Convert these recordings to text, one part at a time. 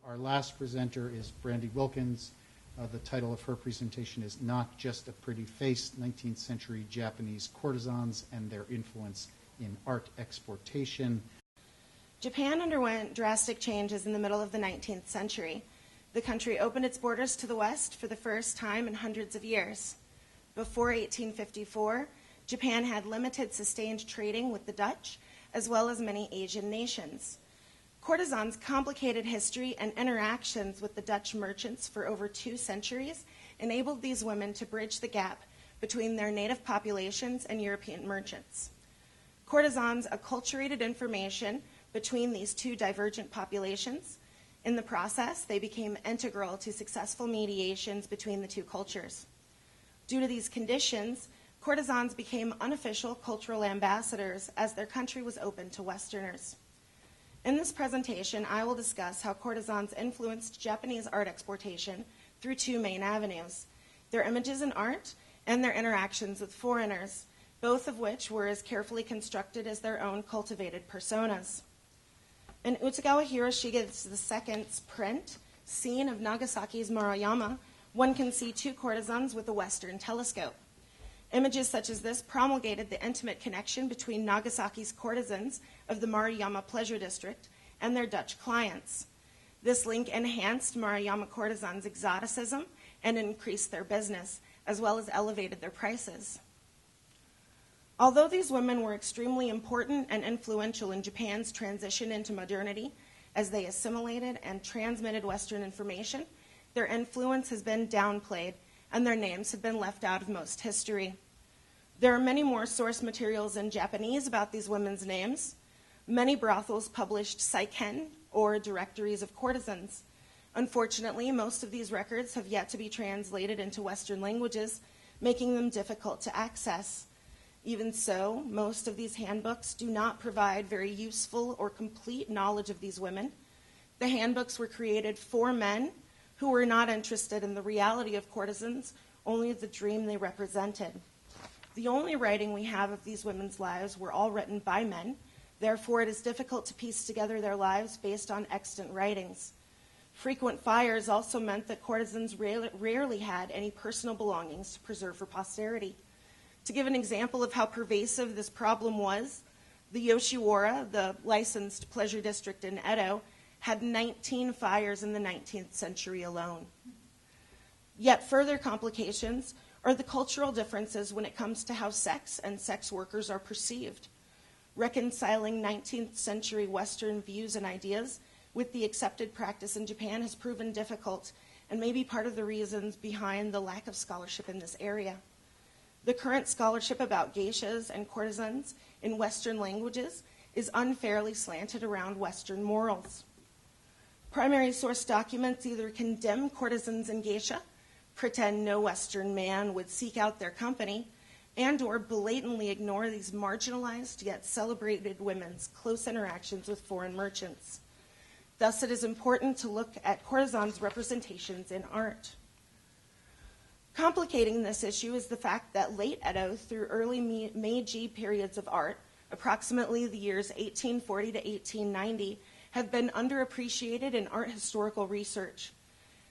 Our last presenter is Brandy Wilkins. The title of her presentation is Not Just a Pretty Face, 19th Century Japanese Courtesans and Their Influence in Art Exportation. Japan underwent drastic changes in the middle of the 19th century. The country opened its borders to the West for the first time in hundreds of years. Before 1854, Japan had limited sustained trading with the Dutch, as well as many Asian nations. Courtesans' complicated history and interactions with the Dutch merchants for over 2 centuries enabled these women to bridge the gap between their native populations and European merchants. Courtesans acculturated information between these two divergent populations. In the process, they became integral to successful mediations between the two cultures. Due to these conditions, courtesans became unofficial cultural ambassadors as their country was open to Westerners. In this presentation, I will discuss how courtesans influenced Japanese art exportation through 2 main avenues: their images in art and their interactions with foreigners, both of which were as carefully constructed as their own cultivated personas. In Utagawa Hiroshige II's print, Scene of Nagasaki's Maruyama, one can see 2 courtesans with a Western telescope. Images such as this promulgated the intimate connection between Nagasaki's courtesans of the Maruyama Pleasure District and their Dutch clients. This link enhanced Maruyama courtesans' exoticism and increased their business, as well as elevated their prices. Although these women were extremely important and influential in Japan's transition into modernity, as they assimilated and transmitted Western information, their influence has been downplayed, and their names have been left out of most history. There are many more source materials in Japanese about these women's names. Many brothels published saiken, or directories of courtesans. Unfortunately, most of these records have yet to be translated into Western languages, making them difficult to access. Even so, most of these handbooks do not provide very useful or complete knowledge of these women. The handbooks were created for men who were not interested in the reality of courtesans, only the dream they represented. The only writing we have of these women's lives were all written by men. Therefore, it is difficult to piece together their lives based on extant writings. Frequent fires also meant that courtesans rarely had any personal belongings to preserve for posterity. To give an example of how pervasive this problem was, the Yoshiwara, the licensed pleasure district in Edo, had 19 fires in the 19th century alone. Yet further complications are the cultural differences when it comes to how sex and sex workers are perceived. Reconciling 19th century Western views and ideas with the accepted practice in Japan has proven difficult and may be part of the reasons behind the lack of scholarship in this area. The current scholarship about geishas and courtesans in Western languages is unfairly slanted around Western morals. Primary source documents either condemn courtesans and geisha, pretend no Western man would seek out their company, and or blatantly ignore these marginalized yet celebrated women's close interactions with foreign merchants. Thus, it is important to look at courtesans' representations in art. Complicating this issue is the fact that late Edo through early Meiji periods of art, approximately the years 1840 to 1890, have been underappreciated in art historical research.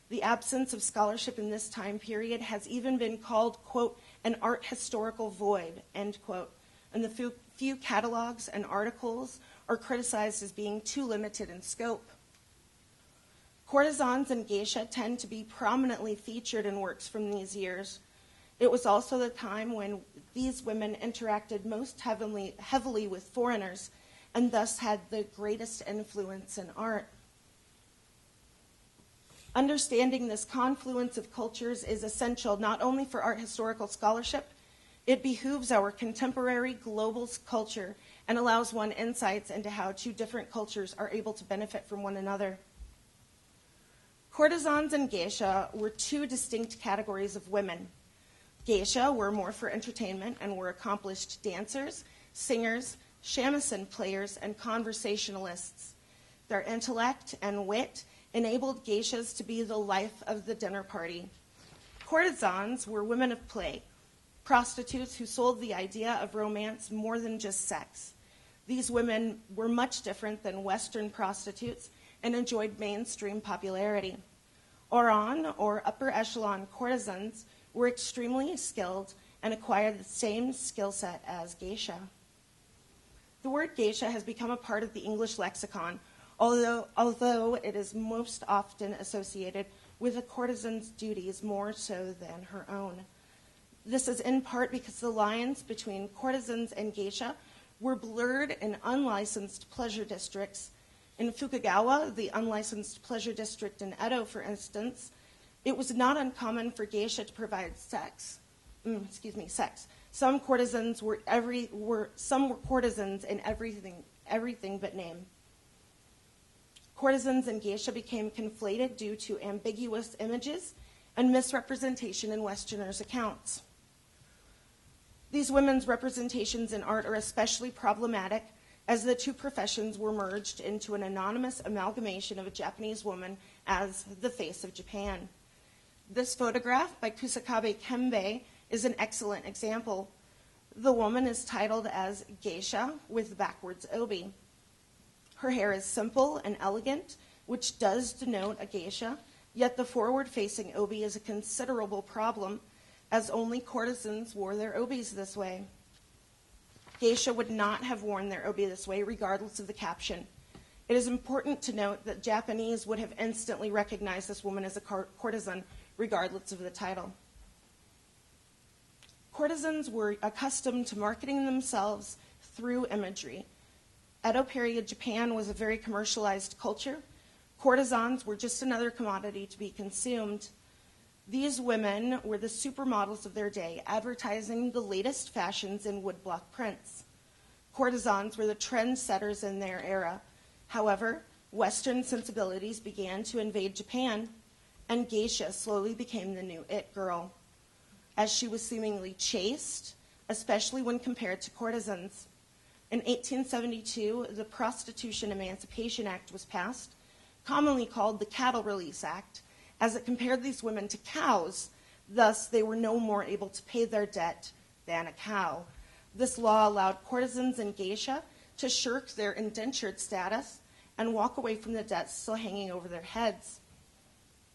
The absence of scholarship in this time period has even been called, quote, an art historical void, end quote, and the few catalogs and articles are criticized as being too limited in scope. Courtesans and geisha tend to be prominently featured in works from these years. It was also the time when these women interacted most heavily with foreigners and thus had the greatest influence in art. Understanding this confluence of cultures is essential not only for art historical scholarship, it behooves our contemporary global culture and allows one insights into how 2 different cultures are able to benefit from one another. Courtesans and geisha were 2 distinct categories of women. Geisha were more for entertainment and were accomplished dancers, singers, shamisen players, and conversationalists. Their intellect and wit enabled geishas to be the life of the dinner party. Courtesans were women of play, prostitutes who sold the idea of romance more than just sex. These women were much different than Western prostitutes and enjoyed mainstream popularity. Oran, or upper echelon courtesans, were extremely skilled and acquired the same skill set as geisha. The word geisha has become a part of the English lexicon, although it is most often associated with a courtesan's duties more so than her own. This is in part because the lines between courtesans and geisha were blurred in unlicensed pleasure districts. In Fukagawa, the unlicensed pleasure district in Edo, for instance, it was not uncommon for geisha to provide sex. Some courtesans were courtesans in everything but name. Courtesans and geisha became conflated due to ambiguous images and misrepresentation in Westerners' accounts. These women's representations in art are especially problematic as the two professions were merged into an anonymous amalgamation of a Japanese woman as the face of Japan. This photograph by Kusakabe Kembe is an excellent example. The woman is titled as Geisha with backwards obi. Her hair is simple and elegant, which does denote a geisha, yet the forward-facing obi is a considerable problem, as only courtesans wore their obis this way. Geisha would not have worn their obi this way, regardless of the caption. It is important to note that Japanese would have instantly recognized this woman as a courtesan, regardless of the title. Courtesans were accustomed to marketing themselves through imagery. Edo period Japan was a very commercialized culture. Courtesans were just another commodity to be consumed. These women were the supermodels of their day, advertising the latest fashions in woodblock prints. Courtesans were the trendsetters in their era. However, Western sensibilities began to invade Japan, and geisha slowly became the new it girl, as she was seemingly chaste, especially when compared to courtesans. In 1872, the Prostitution Emancipation Act was passed, commonly called the Cattle Release Act, as it compared these women to cows. Thus, they were no more able to pay their debt than a cow. This law allowed courtesans and geisha to shirk their indentured status and walk away from the debts still hanging over their heads.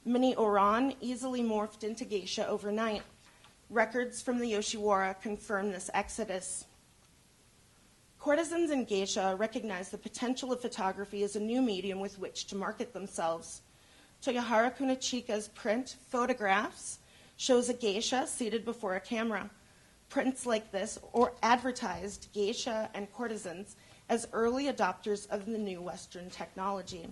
Many Oran easily morphed into geisha overnight. Records from the Yoshiwara confirm this exodus. Courtesans and geisha recognized the potential of photography as a new medium with which to market themselves. Toyohara Kunachika's print, Photographs, shows a geisha seated before a camera. Prints like this advertised geisha and courtesans as early adopters of the new Western technology.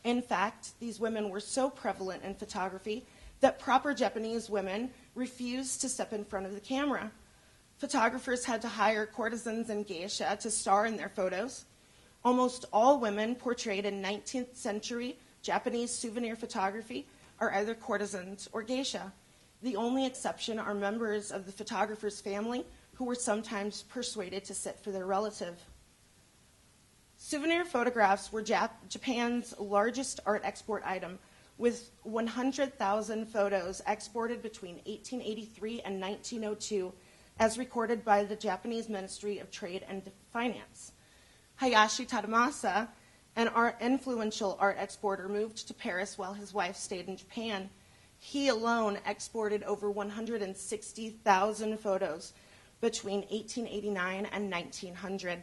In fact, these women were so prevalent in photography that proper Japanese women refused to step in front of the camera. Photographers had to hire courtesans and geisha to star in their photos. Almost all women portrayed in 19th century Japanese souvenir photography are either courtesans or geisha. The only exception are members of the photographer's family who were sometimes persuaded to sit for their relative. Souvenir photographs were Japan's largest art export item, with 100,000 photos exported between 1883 and 1902, as recorded by the Japanese Ministry of Trade and Finance. Hayashi Tadamasa, an influential art exporter, moved to Paris while his wife stayed in Japan. He alone exported over 160,000 photos between 1889 and 1900.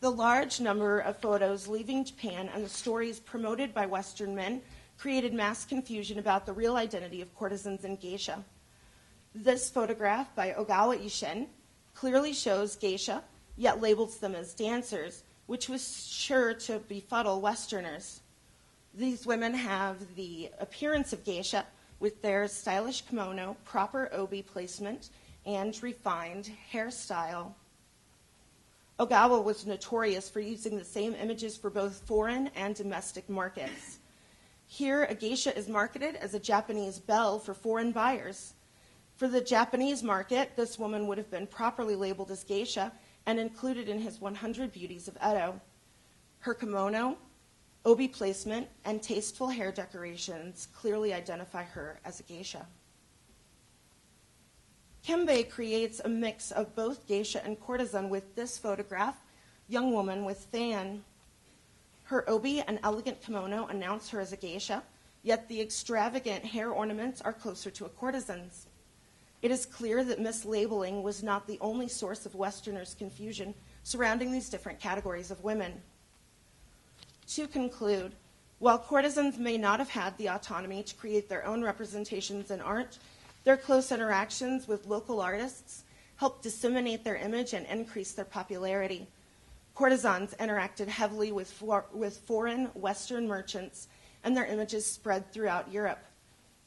The large number of photos leaving Japan and the stories promoted by Western men created mass confusion about the real identity of courtesans and geisha. This photograph by Ogawa Isshin clearly shows geisha, yet labels them as dancers, which was sure to befuddle Westerners. These women have the appearance of geisha with their stylish kimono, proper obi placement, and refined hairstyle. Ogawa was notorious for using the same images for both foreign and domestic markets. Here, a geisha is marketed as a Japanese belle for foreign buyers. For the Japanese market, this woman would have been properly labeled as geisha and included in his 100 Beauties of Edo. Her kimono, obi placement, and tasteful hair decorations clearly identify her as a geisha. Kembe creates a mix of both geisha and courtesan with this photograph, young woman with fan. Her obi and elegant kimono announce her as a geisha, yet the extravagant hair ornaments are closer to a courtesan's. It is clear that mislabeling was not the only source of Westerners' confusion surrounding these different categories of women. To conclude, while courtesans may not have had the autonomy to create their own representations in art, their close interactions with local artists helped disseminate their image and increase their popularity. Courtesans interacted heavily with foreign Western merchants, and their images spread throughout Europe.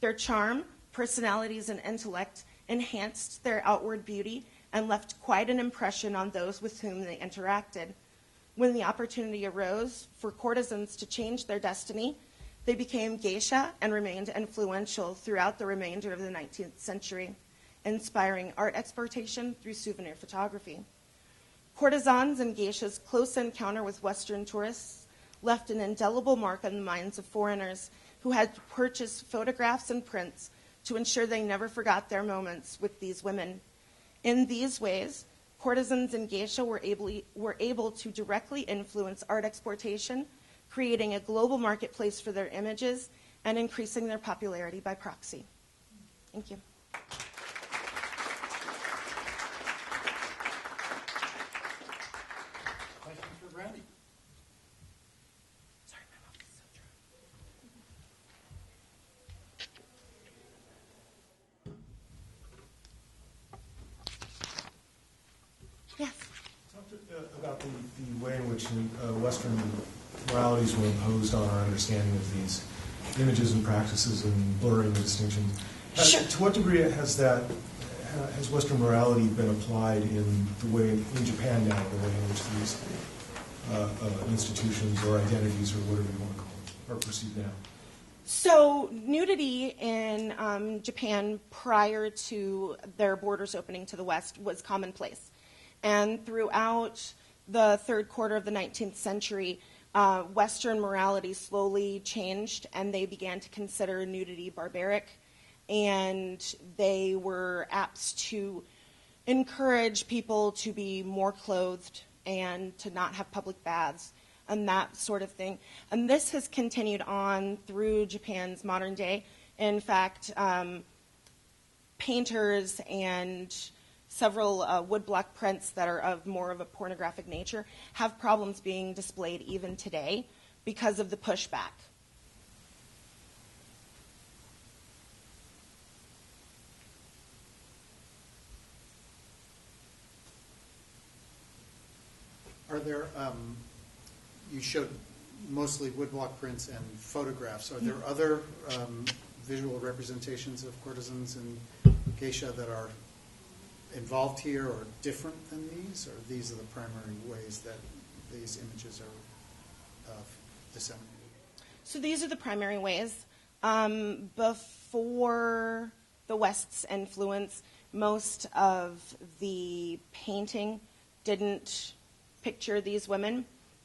Their charm, personalities, and intellect enhanced their outward beauty and left quite an impression on those with whom they interacted. When the opportunity arose for courtesans to change their destiny, they became geisha and remained influential throughout the remainder of the 19th century, inspiring art exportation through souvenir photography. Courtesans and geishas' close encounter with Western tourists left an indelible mark on the minds of foreigners who had to purchase photographs and prints to ensure they never forgot their moments with these women. In these ways, courtesans and geisha were able to directly influence art exportation, creating a global marketplace for their images and increasing their popularity by proxy. Thank you. Question for Brandy. Sorry, my mouth is so dry. Yes. Talk about the way in which Western moralities were imposed on our understanding of these images and practices and blurring the distinctions. Sure. To what degree has Western morality been applied in Japan now, the way in which these institutions or identities or whatever you want to call them are perceived now? So nudity in Japan prior to their borders opening to the West was commonplace. And throughout the third quarter of the 19th century, Western morality slowly changed, and they began to consider nudity barbaric, and they were apt to encourage people to be more clothed and to not have public baths and that sort of thing. And this has continued on through Japan's modern day. In fact, painters and several woodblock prints that are of more of a pornographic nature have problems being displayed even today because of the pushback. Are there, you showed mostly woodblock prints and photographs. Are there other visual representations of courtesans and geisha that are involved here or different than these, or these are the primary ways that these images are disseminated? So these are the primary ways. Before the West's influence, most of the painting didn't picture these women.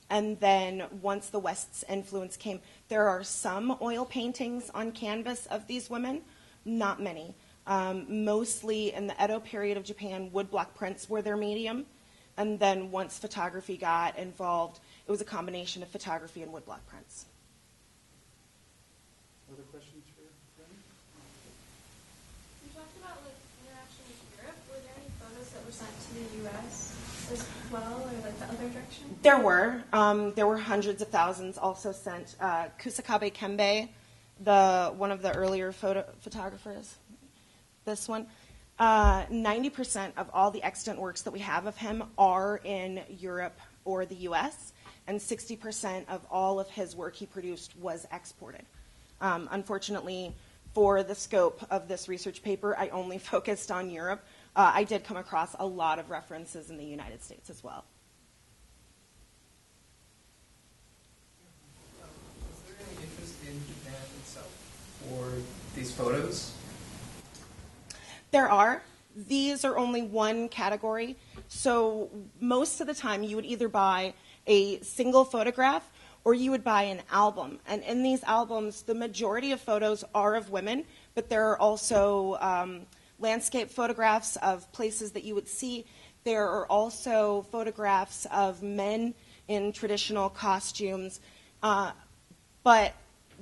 And then once the West's influence came, there are some oil paintings on canvas of these women, not many. Mostly in the Edo period of Japan, woodblock prints were their medium. And then once photography got involved, it was a combination of photography and woodblock prints. Other questions for Brandy? You talked about interaction with Europe. Were there any photos that were sent to the U.S. as well, or the other direction? There were hundreds of thousands also sent. Kusakabe Kembe, one of the earlier photographers, this one, 90% of all the extant works that we have of him are in Europe or the U.S., and 60% of all of his work he produced was exported. Unfortunately, for the scope of this research paper, I only focused on Europe. I did come across a lot of references in the United States as well. Was there any interest in Japan itself for these photos? There are. These are only one category. So most of the time you would either buy a single photograph or you would buy an album. And in these albums, the majority of photos are of women, but there are also landscape photographs of places that you would see. There are also photographs of men in traditional costumes, But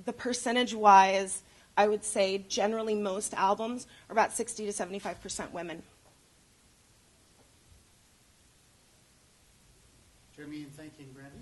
the percentage-wise, I would say generally most albums are about 60 to 75% women. Join me in thanking Brandy.